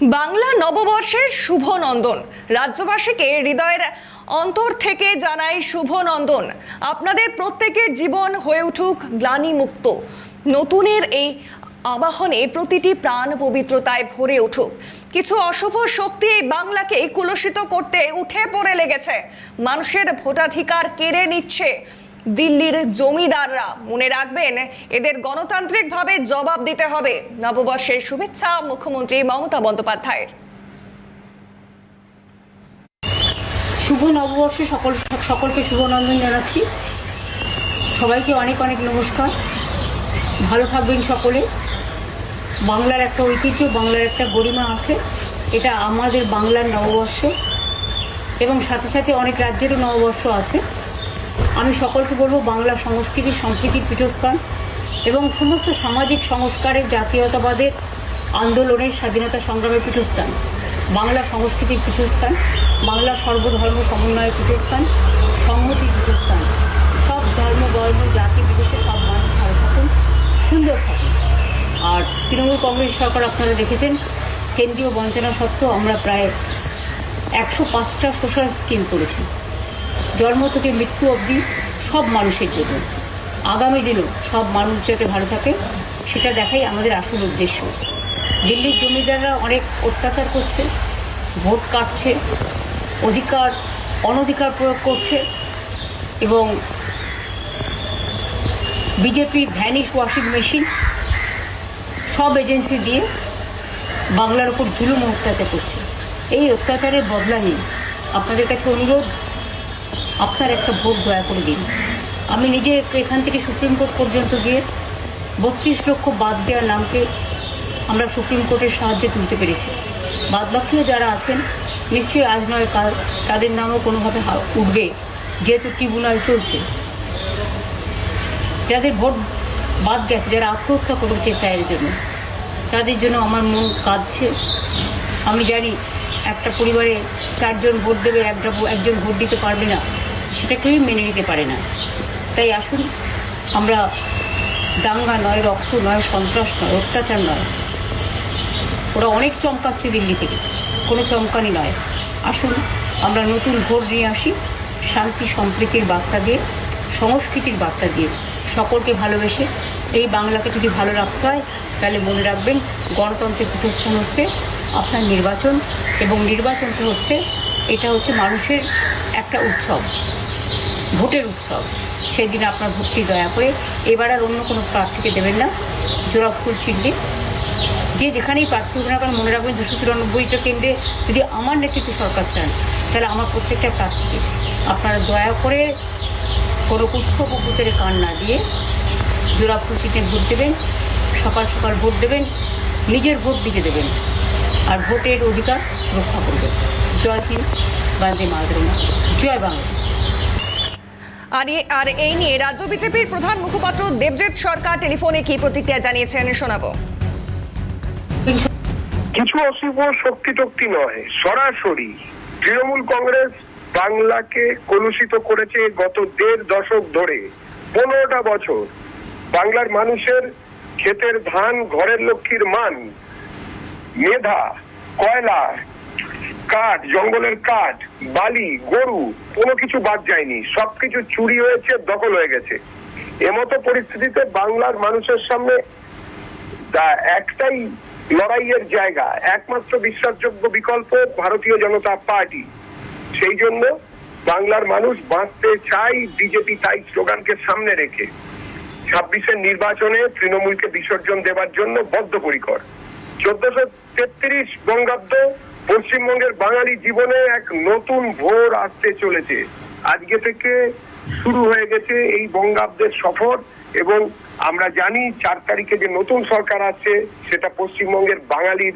বাংলা নববর্ষের শুভ নন্দন। রাজ্যবাসীকে হৃদয়ের অন্তর থেকে জানাই শুভ নন্দন। আপনাদের প্রত্যেকের জীবন হয়ে উঠুক গ্লানিমুক্ত। নতুনের এই আবাহনে প্রতিটি প্রাণ পবিত্রতায় ভরে উঠুক। কিছু অশুভ শক্তি এই বাংলাকে কুলুষিত করতে উঠে পড়ে লেগেছে। মানুষের ভোটাধিকার কেড়ে নিচ্ছে দিল্লির জমিদাররা। মনে রাখবেন, এদের গণতান্ত্রিকভাবে জবাব দিতে হবে। নববর্ষের শুভেচ্ছা মুখ্যমন্ত্রী মমতা বন্দ্যোপাধ্যায়ের। শুভ নববর্ষে সকলকে শুভনন্দন জানাচ্ছি। সবাইকে অনেক অনেক নমস্কার। ভালো থাকবেন সকলে। বাংলার একটা ঐতিহ্য, বাংলার একটা গরিমা আছে। এটা আমাদের বাংলার নববর্ষ এবং সাথে সাথে অনেক রাজ্যেরও নববর্ষ আছে। আমি সকলকে বলবো, বাংলা সংস্কৃতি সম্প্রীতির পীঠস্থান এবং সমস্ত সামাজিক সংস্কারের, জাতীয়তাবাদের আন্দোলনের, স্বাধীনতা সংগ্রামের পীঠস্থান, বাংলা সংস্কৃতির পীঠস্থান, বাংলা সর্বধর্ম সমন্বয়ের পীঠস্থান, সংহতির পীঠস্থান। সব ধর্ম, বর্ণ, জাতি বিশেষে সব মানুষ ভালো থাকুন, সুন্দর থাকুন। আর তৃণমূল কংগ্রেস সরকার আপনারা দেখেছেন, কেন্দ্রীয় বঞ্চনা সত্ত্বেও আমরা প্রায় 105টা সোশ্যাল স্কিম করেছি, জন্ম থেকে মৃত্যু অবধি সব মানুষের জন্য। আগামী দিনেও সব মানুষ যাতে ভালো থাকে সেটা দেখাই আমাদের আসল উদ্দেশ্য। দিল্লির জমিদাররা অনেক অত্যাচার করছে, ভোট কাটছে, অনধিকার প্রয়োগ করছে এবং বিজেপি ভ্যানিশ ওয়াশিং মেশিন সব এজেন্সি দিয়ে বাংলার উপর জুলুম অত্যাচার করছে। এই অত্যাচারের বদলা নিয়ে আপনাদের কাছে অনুরোধ, আপনার একটা ভোট দয়া করে দিন। আমি নিজে এখান থেকে সুপ্রিম কোর্ট পর্যন্ত গিয়ে 32 লক্ষ বাদ দেওয়ার নামকে আমরা সুপ্রিম কোর্টের সাহায্যে তুলতে পেরেছি। বাদবাকিও যারা আছেন, নিশ্চয়ই আজ নয় কাল তাদের নামও কোনোভাবে উঠবে, যেহেতু ট্রিব্যুনাল চলছে। যাদের ভোট বাদ গেছে, যারা আত্মহত্যা করেছে স্যারের জন্য, তাদের জন্য আমার মন কাঁদছে। আমি জানি একটা পরিবারে 4 জন ভোট দেবে, একজন ভোট দিতে পারবে না, সেটা কেউই মেনে নিতে পারে না। তাই আসুন, আমরা দাঙ্গা নয়, রক্ত নয়, সন্ত্রাস নয়, অত্যাচার নয়, ওরা অনেক চমকাচ্ছে দিল্লি থেকে, কোনো চমকানি নয়। আসুন আমরা নতুন ভোট নিয়ে আসি, শান্তি সম্প্রীতির বার্তা দিয়ে, সংস্কৃতির বার্তা দিয়ে, সকলকে ভালোবেসে এই বাংলাকে যদি ভালো রাখতে হয় তাহলে মনে রাখবেন, গণতন্ত্রের পীঠস্থান হচ্ছে আপনার নির্বাচন, এবং নির্বাচনটা হচ্ছে, এটা হচ্ছে মানুষের একটা উৎসব, ভোটের উৎসব। সেদিন আপনার ভোটটি দয়া করে এবার আর অন্য কোনো প্রার্থীকে দেবেন না। জোড়া ফুল চিহ্নে যে যেখানেই প্রার্থী হবে না কারণ মনে রাখবেন, 294টা কেন্দ্রে যদি আমার নেতৃত্বে সরকার চান, তাহলে আমার প্রত্যেকটা প্রার্থীকে আপনারা দয়া করে কোনো উৎসব ও প্রচারে কান না দিয়ে জোড়া ফুল চিহ্নে ভোট দেবেন। সকাল সকাল ভোট দেবেন, নিজের ভোট দিতে দেবেন, আর ভোটের অধিকার রক্ষা করবেন। জয় হিন্দ, বন্দে মাতরম, জয় বাংলা। আর এই নিয়ে রাজ্য বিজেপির প্রধান মুখপাত্র দেবজিৎ সরকার টেলিফোনে কি প্রতিক্রিয়া জানিয়েছেন শোনাবো। কিছু অশুভ শক্তি নয়, সরাসরি তৃণমূল কংগ্রেস বাংলাকে কলুষিত করেছে গত 1.5 দশক ধরে। 15টা বছর বাংলার মানুষের ক্ষেতের ধান, ঘরের লক্ষ্মীর মান, মেধা, কয়লা, কাঠ, জঙ্গলের কাঠ, বালি, গরু, কোনো কিছু বাদ যায়নি। সবকিছু চুরি হয়েছে, দখল হয়ে গেছে। এমতো পরিস্থিতিতে বাংলার মানুষের সামনে একটাই লড়াইয়ের জায়গা, একমাত্র বিশ্বাসযোগ্য বিকল্প ভারতীয় জনতা পার্টি। সেই জন্য বাংলার মানুষ বাঁচতে চায় বিজেপি, তাই স্লোগানকে সামনে রেখে 26-এর নির্বাচনে তৃণমূলকে বিসর্জন দেওয়ার জন্য বদ্ধপরিকর। 1433 বঙ্গাব্দ পশ্চিমবঙ্গের বাঙালি জীবনে এক নতুন ভোর আসতে চলেছে। আজকে থেকে শুরু হয়ে গেছে এই বঙ্গাব্দের সফর, এবং আমরা জানি 4 তারিখে যে নতুন সরকার আছে সেটা পশ্চিমবঙ্গের বাঙালির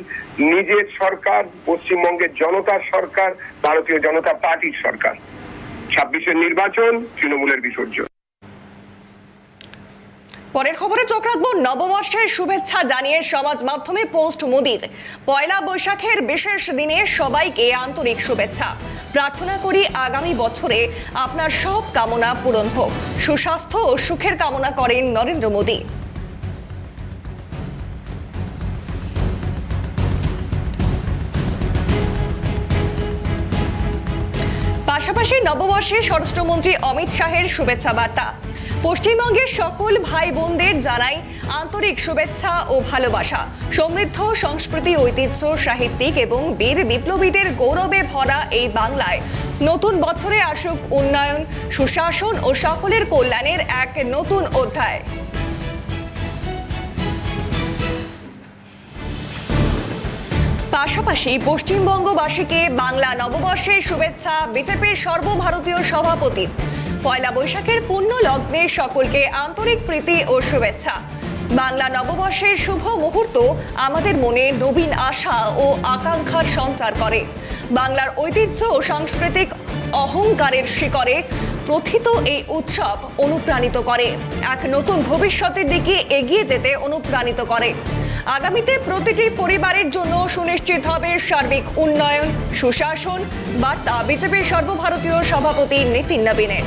নিজের সরকার, পশ্চিমবঙ্গের জনতার সরকার, ভারতীয় জনতা পার্টির সরকার। 26-এর নির্বাচন, তৃণমূলের বিসর্জন। পরের খবরে চোখ রাখবো। নববর্ষের শুভেচ্ছা জানিয়ে সমাজ মাধ্যমে পোস্ট মোদির। পয়লা বৈশাখের বিশেষ দিনে সবাইকে আন্তরিক শুভেচ্ছা। প্রার্থনা করি আগামী বছরে আপনার সব কামনা পূরণ হোক। সুস্বাস্থ্য ও সুখের কামনা করেন নরেন্দ্র মোদী। পাশাপাশি নববর্ষে স্বরাষ্ট্রমন্ত্রী অমিত শাহের শুভেচ্ছা বার্তা। পশ্চিমবঙ্গের সকল ভাই বোনদের জানাই আন্তরিক শুভেচ্ছা ও ভালোবাসা। সমৃদ্ধ সংস্কৃতি, ঐতিহ্য, সাহিত্যিক এবং বীর বিপ্লবীদের গৌরবে ভরা এই বাংলায় নতুন বছরে আসুক উন্নয়ন, সুশাসন ও সকলের কল্যাণের এক নতুন অধ্যায়। পাশাপাশি পশ্চিমবঙ্গবাসীকে বাংলা নববর্ষের শুভেচ্ছা বিজেপির সর্বভারতীয় সভাপতি। পয়লা বৈশাখের পুণ্য লগ্নে সকলকে আন্তরিক প্রীতি ও শুভেচ্ছা। বাংলা নববর্ষের শুভ মুহূর্ত আমাদের মনে নবীন আশা ও আকাঙ্ক্ষার সঞ্চার করে। বাংলার ঐতিহ্য ও সাংস্কৃতিক অহংকারের শিকরে প্রথিত এই উৎসব অনুপ্রাণিত করে, এক নতুন ভবিষ্যতের দিকে এগিয়ে যেতে অনুপ্রাণিত করে। আগামীতে প্রতিটি পরিবারের জন্য সুনিশ্চিত হবে সার্বিক উন্নয়ন, সুশাসন বার্তা বিজেপির সর্বভারতীয় সভাপতি নীতিন নবীনের।